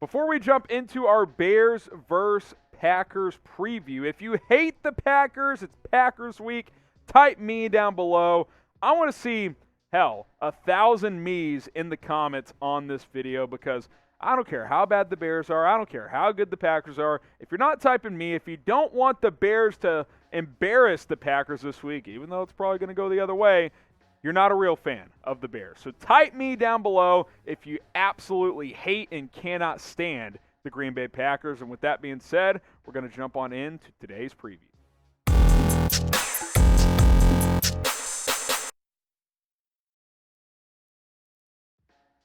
Before we jump into our Bears versus Packers preview, if you hate the Packers, it's Packers week, type me down below. I want to see, hell, 1,000 me's in the comments on this video because I don't care how bad the Bears are. I don't care how good the Packers are. If you're not typing me, if you don't want the Bears to embarrass the Packers this week, even though it's probably going to go the other way, you're not a real fan of the Bears. So type me down below if you absolutely hate and cannot stand the Green Bay Packers. And with that being said, we're going to jump on into today's preview.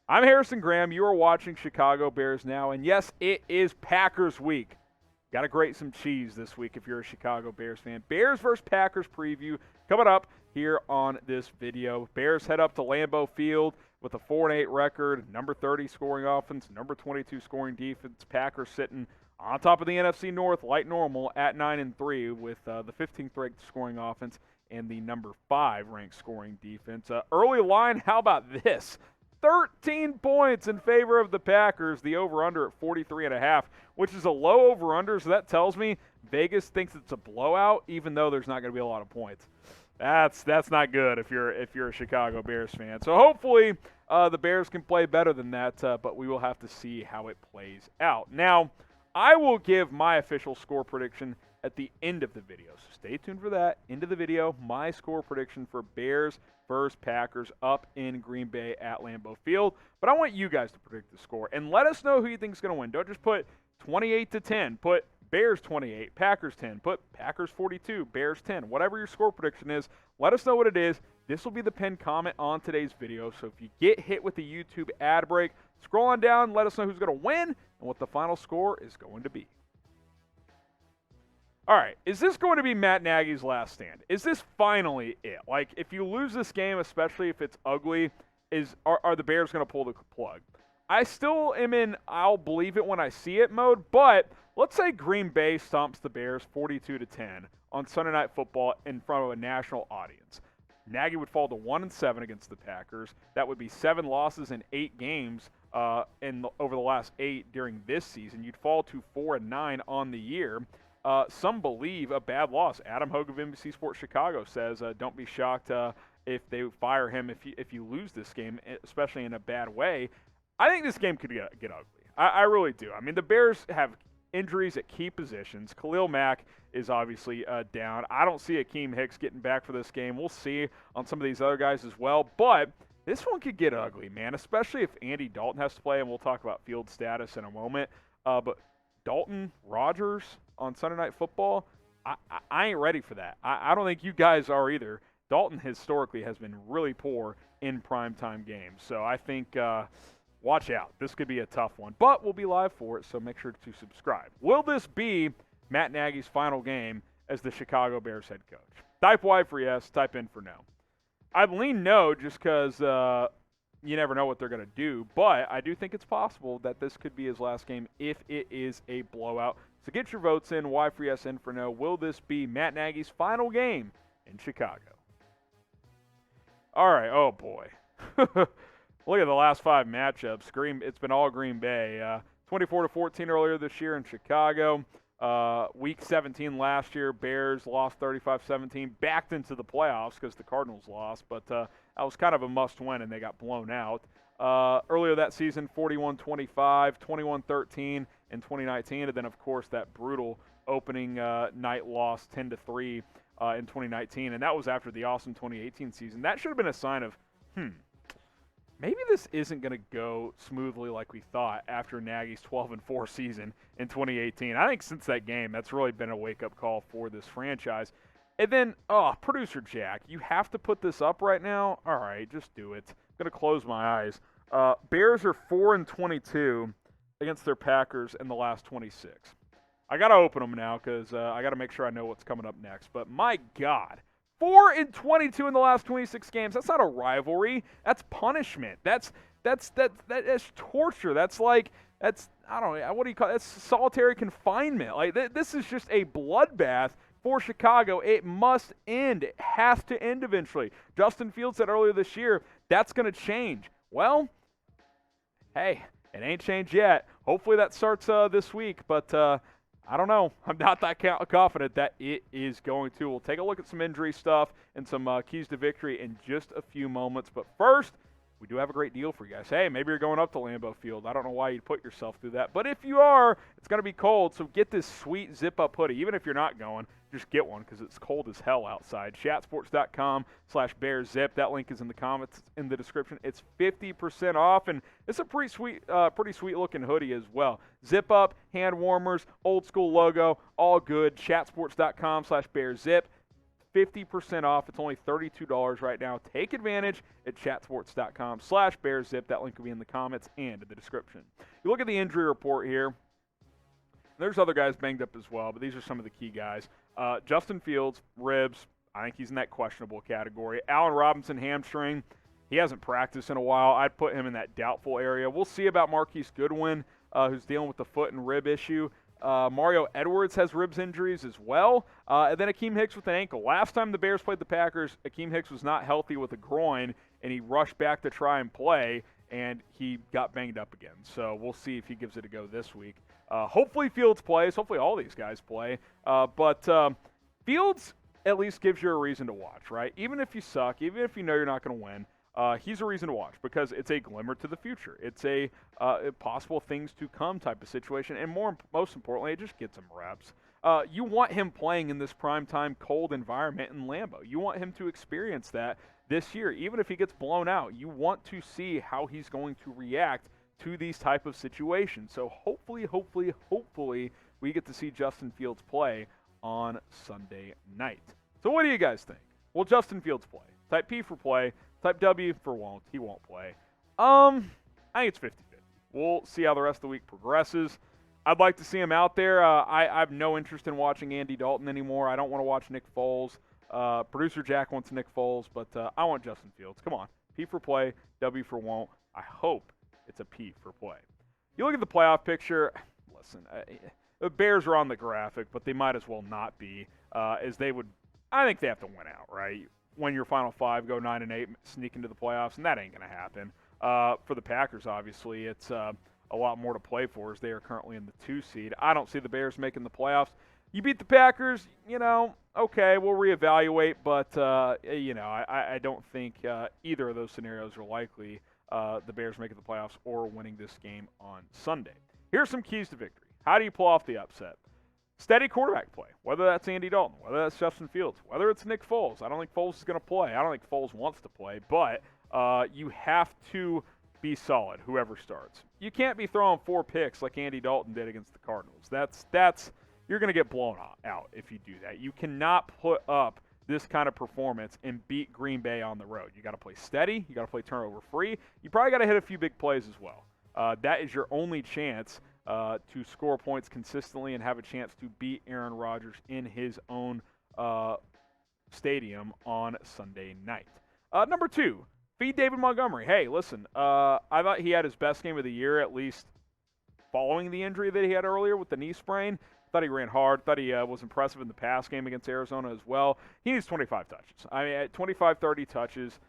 I'm Harrison Graham. You are watching Chicago Bears Now. And yes, it is Packers week. Got to grate some cheese this week if you're a Chicago Bears fan. Bears versus Packers preview coming up here on this video. Bears head up to Lambeau Field with a 4-8 record, number 30 scoring offense, number 22 scoring defense. Packers sitting on top of the NFC North like normal at 9-3 with the 15th ranked scoring offense and the number 5 ranked scoring defense. Early line, how about this? 13 points in favor of the Packers, the over-under at 43.5, which is a low over-under, so that tells me Vegas thinks it's a blowout, even though there's not going to be a lot of points. That's not good if you're a Chicago Bears fan. So hopefully the Bears can play better than that, but we will have to see how it plays out. Now, I will give my official score prediction at the end of the video, so stay tuned for that. End of the video, my score prediction for Bears versus Packers up in Green Bay at Lambeau Field. But I want you guys to predict the score, and let us know who you think is going to win. Don't just put 28-10. Put Bears 28, Packers 10. Put Packers 42, Bears 10. Whatever your score prediction is, let us know what it is. This will be the pinned comment on today's video, so if you get hit with the YouTube ad break, scroll on down, let us know who's going to win and what the final score is going to be. All right, is this going to be Matt Nagy's last stand? Is this finally it? Like, if you lose this game, especially if it's ugly, are the Bears going to pull the plug? I still am in I'll believe it when I see it mode, but let's say Green Bay stomps the Bears 42-10 on Sunday Night Football in front of a national audience. Nagy would fall to 1-7 against the Packers. That would be 7 losses in 8 games over the last 8 during this season. You'd fall to 4-9 on the year. Some believe a bad loss. Adam Hogue of NBC Sports Chicago says, don't be shocked if they fire him if you lose this game, especially in a bad way. I think this game could get ugly. I really do. I mean, the Bears have injuries at key positions. Khalil Mack is obviously down. I don't see Akiem Hicks getting back for this game. We'll see on some of these other guys as well. But this one could get ugly, man, especially if Andy Dalton has to play, and we'll talk about field status in a moment. But Dalton, Rodgers on Sunday Night Football, I ain't ready for that. I don't think you guys are either. Dalton historically has been really poor in primetime games. So I think watch out. This could be a tough one. But we'll be live for it, so make sure to subscribe. Will this be Matt Nagy's final game as the Chicago Bears head coach? Type Y for yes, type in for no. I'd lean no just because you never know what they're going to do, but I do think it's possible that this could be his last game if it is a blowout. So get your votes in, Y for yes, N for no. Will this be Matt Nagy's final game in Chicago? All right, oh boy. Look at the last 5 matchups. It's been all Green Bay. 24-14 earlier this year in Chicago. Week 17 last year, Bears lost 35-17, backed into the playoffs because the Cardinals lost, but that was kind of a must-win, and they got blown out. Earlier that season, 41-25, 21-13 in 2019, and then, of course, that brutal opening night loss 10-3 in 2019, and that was after the awesome 2018 season. That should have been a sign of, maybe this isn't going to go smoothly like we thought after Nagy's 12-4 season in 2018. I think since that game, that's really been a wake-up call for this franchise. And then, producer Jack, you have to put this up right now? All right, just do it. I'm going to close my eyes. Bears are 4-22 against their Packers in the last 26. I got to open them now because I got to make sure I know what's coming up next. But my God, 4-22 in the last 26 games. That's not a rivalry. That's punishment. That's torture. That's I don't know. What do you call it? That's solitary confinement. Like this is just a bloodbath for Chicago. It must end. It has to end eventually. Justin Fields said earlier this year that's going to change. Well, hey, it ain't changed yet. hopefully that starts this week, but I don't know. I'm not that confident that it is going to. We'll take a look at some injury stuff and some keys to victory in just a few moments. But first, we do have a great deal for you guys. Hey, maybe you're going up to Lambeau Field. I don't know why you'd put yourself through that. But if you are, it's going to be cold, so get this sweet zip-up hoodie. Even if you're not going, just get one because it's cold as hell outside. Chatsports.com/bearzip. That link is in the comments in the description. It's 50% off, and it's a pretty sweet looking hoodie as well. Zip up, hand warmers, old school logo, all good. Chatsports.com/bearzip. 50% off. It's only $32 right now. Take advantage at chatsports.com/bearzip. That link will be in the comments and in the description. You look at the injury report here. There's other guys banged up as well, but these are some of the key guys. Justin Fields, ribs. I think he's in that questionable category. Allen Robinson, hamstring. He hasn't practiced in a while. I'd put him in that doubtful area. We'll see about Marquise Goodwin, who's dealing with the foot and rib issue. Mario Edwards has ribs injuries as well. And then Akiem Hicks with an ankle. Last time the Bears played the Packers, Akiem Hicks was not healthy with a groin, and he rushed back to try and play, and he got banged up again. So we'll see if he gives it a go this week. Hopefully Fields plays. Hopefully all these guys play. But Fields at least gives you a reason to watch, right? Even if you suck, even if you know you're not going to win, he's a reason to watch because it's a glimmer to the future. It's a possible things to come type of situation, and most importantly, it just gets him reps. You want him playing in this primetime cold environment in Lambeau. You want him to experience that this year, even if he gets blown out. You want to see how he's going to react to these type of situations. So hopefully, we get to see Justin Fields play on Sunday night. So what do you guys think? Will Justin Fields play? Type P for play. Type W for won't. He won't play. I think it's 50-50. We'll see how the rest of the week progresses. I'd like to see him out there. I have no interest in watching Andy Dalton anymore. I don't want to watch Nick Foles. Producer Jack wants Nick Foles, but I want Justin Fields. Come on. P for play, W for won't. I hope it's a P for play. You look at the playoff picture. Listen, the Bears are on the graphic, but they might as well not be, as they would. I think they have to win out, right? Win your final five, go 9-8, sneak into the playoffs, and that ain't going to happen. For the Packers, obviously, it's a lot more to play for as they are currently in the 2 seed. I don't see the Bears making the playoffs. You beat the Packers, okay, we'll reevaluate, but, I don't think either of those scenarios are likely. The Bears making the playoffs or winning this game on Sunday. Here's some keys to victory. How do you pull off the upset? Steady quarterback play, whether that's Andy Dalton, whether that's Justin Fields, whether it's Nick Foles. I don't think Foles is going to play. I don't think Foles wants to play, but you have to be solid, whoever starts. You can't be throwing 4 picks like Andy Dalton did against the Cardinals. That's you're going to get blown out if you do that. You cannot put up this kind of performance and beat Green Bay on the road. You got to play steady. You got to play turnover free. You probably got to hit a few big plays as well. That is your only chance to score points consistently and have a chance to beat Aaron Rodgers in his own stadium on Sunday night. Number 2, feed David Montgomery. Hey, listen, I thought he had his best game of the year, at least following the injury that he had earlier with the knee sprain. Thought he ran hard. Thought he was impressive in the pass game against Arizona as well. He needs 25 touches. I mean, at 25, 30 touches.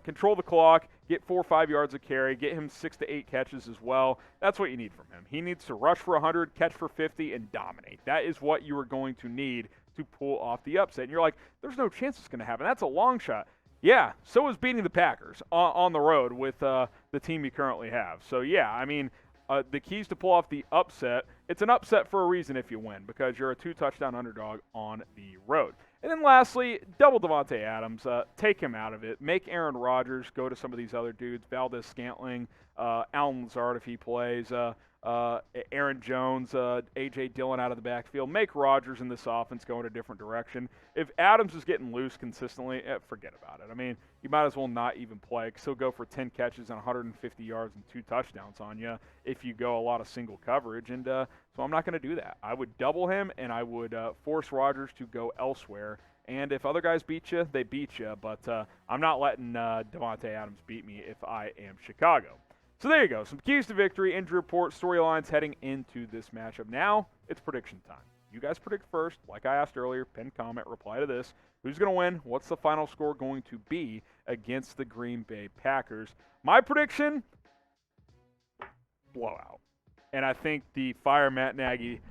Control the clock, get 4 or 5 yards of carry, get him 6 to 8 catches as well. That's what you need from him. He needs to rush for 100, catch for 50, and dominate. That is what you are going to need to pull off the upset. And you're like, there's no chance it's going to happen. That's a long shot. Yeah, so is beating the Packers on the road with the team you currently have. So, yeah, I mean, the keys to pull off the upset, it's an upset for a reason if you win, because you're a 2-touchdown underdog on the road. And then lastly, double Davante Adams. Take him out of it. Make Aaron Rodgers go to some of these other dudes. Valdez-Scantling, Alan Lazard if he plays, Aaron Jones, A.J. Dillon out of the backfield. Make Rodgers in this offense go in a different direction. If Adams is getting loose consistently, forget about it. I mean, you might as well not even play because he'll go for 10 catches and 150 yards and 2 touchdowns on you if you go a lot of single coverage. And so I'm not going to do that. I would double him, and I would force Rodgers to go elsewhere. And if other guys beat you, they beat you. But I'm not letting Davante Adams beat me if I am Chicago. So there you go. Some keys to victory, injury report, storylines heading into this matchup. Now it's prediction time. You guys predict first. Like I asked earlier, pin comment, reply to this. Who's going to win? What's the final score going to be against the Green Bay Packers? My prediction, blowout. And I think the fire Matt Nagy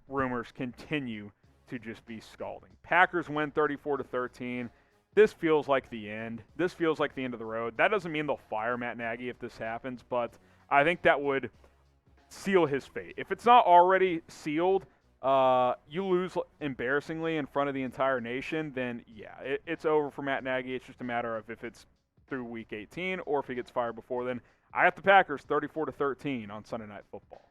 rumors continue to just be scalding. Packers win 34-13. This feels like the end. This feels like the end of the road. That doesn't mean they'll fire Matt Nagy if this happens, but I think that would seal his fate. If it's not already sealed, you lose embarrassingly in front of the entire nation, then yeah, it's over for Matt Nagy. It's just a matter of if it's through Week 18 or if he gets fired before then. I got the Packers 34-13 on Sunday Night Football.